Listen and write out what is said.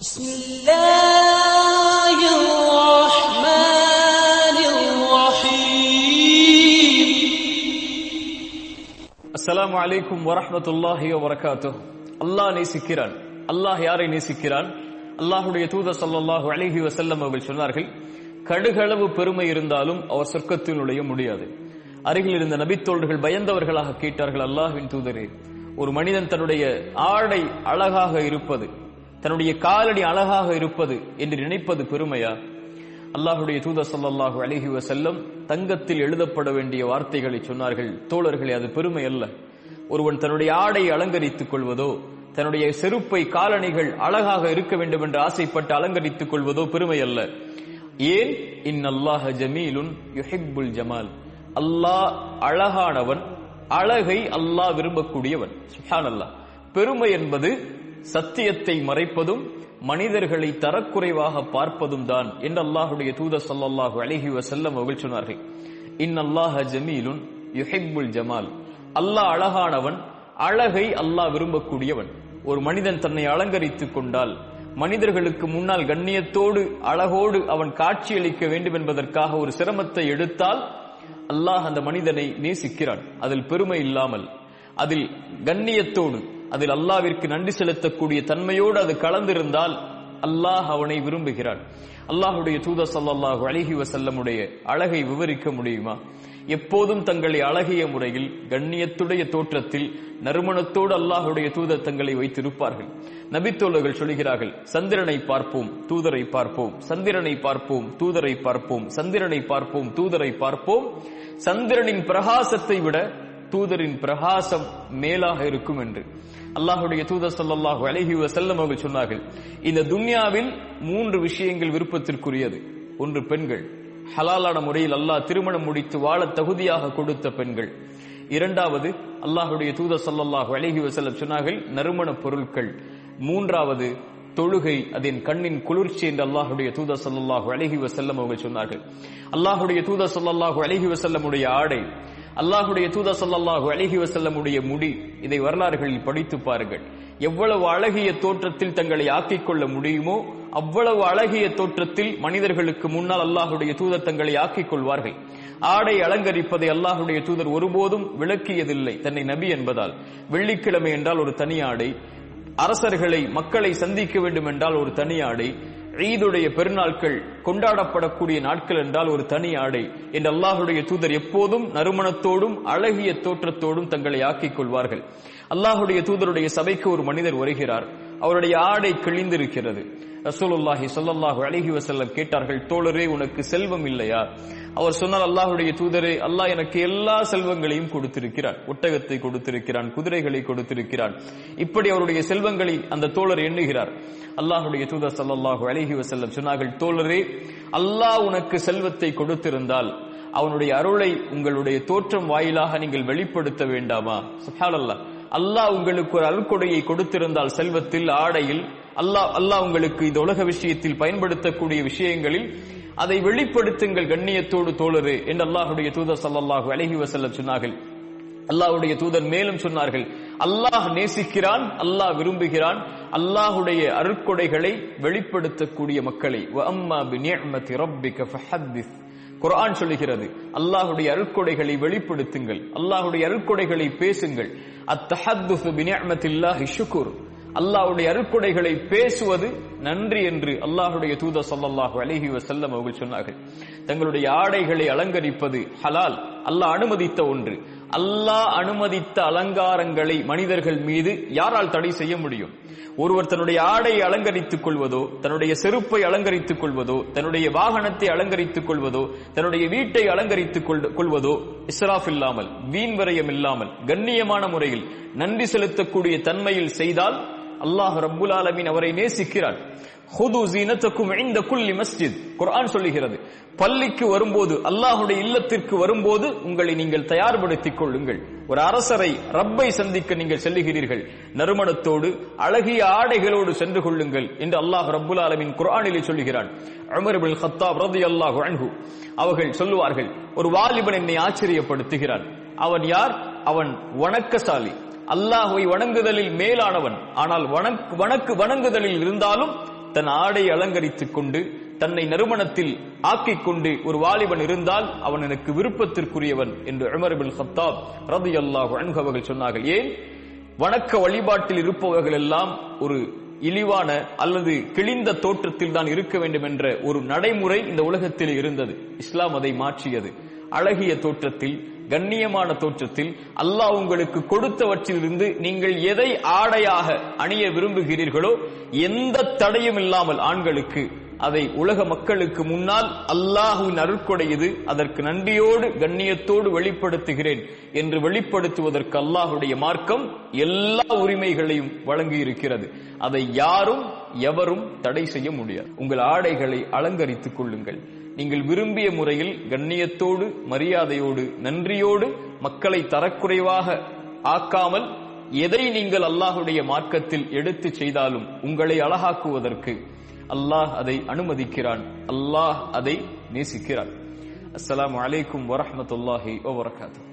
بسم الله الرحمن الرحيم அஸ்ஸலாமு அலைக்கும் வரஹ்மத்துல்லாஹி வபரகாத்துஹு. அல்லாஹ் நேசிக்கிறான். அல்லாஹ் யாரை நேசிக்கிறான்? அல்லாஹ்வுடைய தூதர் ஸல்லல்லாஹு அலைஹி வஸல்லம் அவர்கள் சொன்னார்கள், கடுகளவு பெருமை இருந்தாலும் அவர் சொர்க்கத்தில் நுழைய முடியாது. அருகில் இருந்த நபித்தோழர்கள் பயந்தவர்களாக கேட்டார்கள், அல்லாஹ்வின் தூதரே, ஒரு மனிதன் தன்னுடைய ஆடை அழகாக இருப்பது, தன்னுடைய காலடி அழகாக இருப்பது என்று நினைப்பது பெருமையா? அல்லாஹ்வுடைய தூதர் ஸல்லல்லாஹு அலைஹி வஸல்லம் தங்கத்தில் எழுதப்பட வேண்டிய வார்த்தைகளை சொன்னார்கள், தோழர்களே, அது பெருமை அல்ல. ஒருவன் தன்னுடைய ஆடை அலங்கரித்துக் கொள்வதோ, தன்னுடைய செருப்பை காலணிகள் அழகாக இருக்க வேண்டும் என்று ஆசைப்பட்டு அலங்கரித்துக் கொள்வதோ பெருமை அல்ல. ஏன்? இன்னல்லாஹ ஜமீலுன் யுஹிப்புல் ஜமால். அல்லாஹ் அழகானவன், அழகை அல்லாஹ் விரும்பக்கூடியவன். சுப்ஹானல்லாஹ். பெருமை என்பது சத்தியத்தை மறைப்பதும் மனிதர்களை தரக்குறைவாக பார்ப்பதும் தான் என்று அல்லாஹ்வுடைய தூதர் ஸல்லல்லாஹு அலைஹி வஸல்லம் அவர்கள் சொன்னார்கள். இன்னல்லாஹ ஜமீலுன் யுஹிப்புல் ஜமால். அல்லாஹ் அழகானவன், அழகை அல்லாஹ் விரும்பக்கூடியவன். ஒரு மனிதன் தன்னை அலங்கரித்துக் கொண்டால், மனிதர்களுக்கு முன்னால் கண்ணியத்தோடு அழகோடு அவன் காட்சியளிக்க வேண்டும் என்பதற்காக ஒரு சிரமத்தை எடுத்தால் அல்லாஹ் அந்த மனிதனை நேசிக்கிறான். அதில் பெருமை இல்லாமல், அதில் கண்ணியத்தோடு, அதில் அல்லாஹ்விற்கு நன்றி செலுத்தக்கூடிய தன்மையோடு அது கலந்திருந்தால் அல்லாஹ் அவனை விரும்புகிறான். அல்லாஹ்வுடைய தூதர் ஸல்லல்லாஹு அலைஹி வஸல்லமுடைய அழகை விவரிக்க முடியுமா? எப்போதும் தங்களை அழகிய முறையில் கண்ணியத்துடைய தோற்றத்தில் நறுமணத்தோடு அல்லாஹ்வுடைய தூதர் தங்களை வைத்திருப்பார்கள். நபித்தோழர்கள் சொல்கிறார்கள், சந்திரனை பார்ப்போம், தூதரை பார்ப்போம், சந்திரனை பார்ப்போம், தூதரை பார்ப்போம், சந்திரனை பார்ப்போம், தூதரை பார்ப்போம். சந்திரனின் பிரகாசத்தை விட தூதரின் பிரகாசம் மேலாக இருக்கும் என்று அல்லாஹ்வுடைய தூதர் ஸல்லல்லாஹு அலைஹி வஸல்லம் அவர்கள் சொன்னார்கள். இந்த துன்யாவில் 3 விஷயங்கள் விருப்பத்திற்குரியது. ஒன்று பெண்கள், ஹலாலான முறையில் அல்லாஹ் திருமணம் முடித்து வாழ தகுதியாக கொடுத்த பெண்கள். இரண்டாவது, அல்லாஹ்வுடைய தூதர் ஸல்லல்லாஹு அலைஹி வஸல்லம் சொன்னார்கள், நறுமண பொருட்கள். மூன்றாவது, தொழுகை, அதன் கண்ணின் குளிர்ச்சி என்று அல்லாஹ்வுடைய தூதர் ஸல்லல்லாஹு அலைஹி வஸல்லம் அவர்கள் சொன்னார்கள். அல்லாஹ்வுடைய தூதர் ஸல்லல்லாஹு அலைஹி வஸல்லமுடைய ஆடை, அல்லாஹ்வுடைய தூதர் ஸல்லல்லாஹு அலைஹி வஸல்லமுடைய முடி, இதை வரலாறுகளில் படித்து பாருங்கள். எவ்வளவு அழகிய தோற்றத்தில் தங்களை ஆக்கிக் கொள்ள முடியுமோ அவ்வளவு அழகிய தோற்றத்தில் மனிதர்களுக்கு முன்னால் அல்லாஹ்வுடைய தூதர் தங்களை ஆக்கிக் கொள்வார்கள். ஆடை அலங்கரிப்பதை அல்லாஹ்வுடைய தூதர் ஒருபோதும் விளக்கியதில்லை, தன்னை நபி என்பதால். வெள்ளிக்கிழமை என்றால் ஒரு தனி ஆடை, அரசர்களை, மக்களை சந்திக்க வேண்டும் என்றால் ஒரு தனி ஆடை, ஈதுடைய பெருநாட்கள் கொண்டாடப்படக்கூடிய நாட்கள் என்றால் ஒரு தனி ஆடை என்று அல்லாஹ்வுடைய தூதர் எப்போதும் நறுமணத்தோடும் அழகிய தோற்றத்தோடும் தங்களை ஆக்கிக் கொள்வார்கள். அல்லாஹ்வுடைய தூதருடைய சபைக்கு ஒரு மனிதர் வருகிறார். அவருடைய ஆடை கிழிந்திருக்கிறது. ரசூலுல்லாஹி ஸல்லல்லாஹு அலைஹி வஸல்லம் கேட்டார்கள், தோழரே, உனக்கு செல்வம் இல்லையா? அவர் சொன்னார், அல்லாஹ்வுடைய தூதரே, அல்லாஹ் எனக்கு எல்லா செல்வங்களையும் கொடுத்திருக்கிறான். ஒட்டகத்தை கொடுத்திருக்கிறான், குதிரைகளை கொடுத்திருக்கிறான். இப்படி அவருடைய செல்வங்களை அந்த தோழர் எண்ணுகிறார். அல்லாஹ்வுடைய தூதர் ஸல்லல்லாஹு அலைஹி வஸல்லம் சொன்னார்கள், தோழரே, அல்லாஹ் உனக்கு செல்வத்தை கொடுத்திருந்தால் அவனுடைய அருளை உங்களுடைய தோற்றம் வாயிலாக நீங்கள் வெளிப்படுத்த வேண்டாமா? சுப்ஹானல்லாஹ். அல்லாஹ் உங்களுக்கு ஒரு அருள்கொடையை கொடுத்திருந்தால், செல்வத்தில், ஆடையில், அல்லாஹ் உங்களுக்கு இந்த உலக விஷயத்தில் பயன்படுத்தக்கூடிய விஷயங்களில் அதை வெளிப்படுத்துங்கள் கண்ணியத்தோடு தோழரே என்று அல்லாஹ்வுடைய தூதர் ஸல்லல்லாஹு அலைஹி வஸல்லம் சொன்னார்கள். அல்லாஹ்வுடைய தூதர் மேலும் சொன்னார்கள், அல்லாஹ் நேசிக்கிறான், அல்லாஹ் விரும்புகிறான் அல்லாஹ்வுடைய அருட்கொடைகளை வெளிப்படுத்தக்கூடிய மக்களை. வ அம்மா பிநிஅமதி ரப்பிக ஃபஹத்திஸ். குர்ஆன் சொல்லுகிறது, அல்லாஹ்வுடைய அருட்கொடைகளை வெளிப்படுத்துங்கள், அல்லாஹ்வுடைய அருட்கொடைகளை பேசுங்கள். அத்தஹத்துஸு பிநிஅமத்தில்லாஹி ஷுக்ர். அல்லாஹ்வுடைய அருட்கொடைகளை பேசுவது நன்றி என்று அல்லாஹ்வுடைய தூதர் ஸல்லல்லாஹு அலைஹி வஸல்லம் அவர்கள் சொன்னார்கள். தங்களுடைய ஆடைகளை அலங்கரிப்பது ஹலால், அல்லாஹ் அனுமதித்த ஒன்று. அல்லாஹ் அனுமதித்த அலங்காரங்களை மனிதர்கள் மீது யாரால் தடை செய்ய முடியும்? ஒருவர் தன்னுடைய ஆடையை அலங்கரித்துக் கொள்வதோ, தன்னுடைய செருப்பை அலங்கரித்துக் கொள்வதோ, தன்னுடைய வாகனத்தை அலங்கரித்துக் கொள்வதோ, தன்னுடைய வீட்டை அலங்கரித்துக் கொள்வதோ இஸ்ராஃப் இல்லாமல், வீண் விரயம் இல்லாமல், கண்ணியமான முறையில் நன்றி செலுத்தக்கூடிய தன்மையில் செய்தால் அல்லாஹ் ரப்புல் ஆலமீன் அவரை நேசிக்கிறான். ஹுது ஸீனத்தக்கும் இன்த குல்லி மஸ்ஜித். குர்ஆன் சொல்லுகிறது, பள்ளிக்கு வரும்போது, அல்லாஹ்வுடைய இல்லத்திற்கு வரும்போது உங்களை நீங்கள் தயார்படுத்திக் கொள்ளுங்கள். ஒரு அரசரை, ரப்பை சந்திக்க நீங்கள் செல்லுகிறீர்கள், நறுமணத்தோடு அழகிய ஆடைகளோடு சென்று கொள்ளுங்கள் என்று அல்லாஹ் ரப்புல் ஆலமீன் குர்ஆனிலே சொல்லுகிறான். உமர் இப்னு கத்தாப் ரலியல்லாஹு அன்ஹு அவர்கள் சொல்லுவார்கள், ஒரு வாலிபன் என்னை ஆச்சரியப்படுத்துகிறான். அவன் யார்? அவன் வணக்கசாலி, அல்லாஹ்வை வணங்குதலில் மேலானவன். ஆனால் வணங்குதலில் இருந்தாலும் தன் ஆடை அலங்கரித்துக் கொண்டு தன்னை நறுமணத்தில் ஆக்கிக் கொண்டு ஒரு வாலிபன் இருந்தால் அவன் எனக்கு விருப்பத்திற்குரியவன் என்று உமர் இப்னு கத்தாப் ரலியல்லாஹு அன்ஹு அவர்கள் சொன்னார்கள். ஏன்? வணக்க வழிபாட்டில் இருப்பவர்கள் எல்லாம் ஒரு இழிவான அல்லது கிழிந்த தோற்றத்தில் தான் இருக்க வேண்டும் என்ற ஒரு நடைமுறை இந்த உலகத்தில் இருந்தது. இஸ்லாம் அதை மாற்றியது. அழகிய தோற்றத்தில், கண்ணியமான தோற்றத்தில், அல்லாஹ் உங்களுக்கு கொடுத்தவற்றிலிருந்து நீங்கள் எதை ஆடையாக அணிய விரும்புகிறீர்களோ எந்த தடையும் இல்லாமல் ஆண்களுக்கு அதை உலக மக்களுக்கு முன்னால் அல்லாஹ்வின் அருட்கொடை இது, அதற்கு நன்றியோடு கண்ணியத்தோடு வெளிப்படுத்துகிறேன் என்று வெளிப்படுத்துவதற்கு அல்லாஹ்வுடைய மார்க்கம் எல்லா உரிமைகளையும் வழங்கி இருக்கிறது. அதை யாரும் எவரும் தடை செய்ய முடியாது. உங்கள் ஆடைகளை அலங்கரித்துக் கொள்ளுங்கள். நீங்கள் விரும்பிய முறையில் கண்ணியத்தோடு, மரியாதையோடு, நன்றியோடு, மக்களை தரக்குறைவாக ஆக்காமல் எதை நீங்கள் அல்லாஹ்வுடைய மார்க்கத்தில் எடுத்து செய்தாலும் உங்களை அழகாக்குவதற்கு அல்லாஹ் அதை அனுமதிக்கிறான். அல்லாஹ் அதை நேசிக்கிறான். அஸ்ஸலாமு அலைக்கும் வரஹ்மத்துல்லாஹி வபரகாத்துஹு.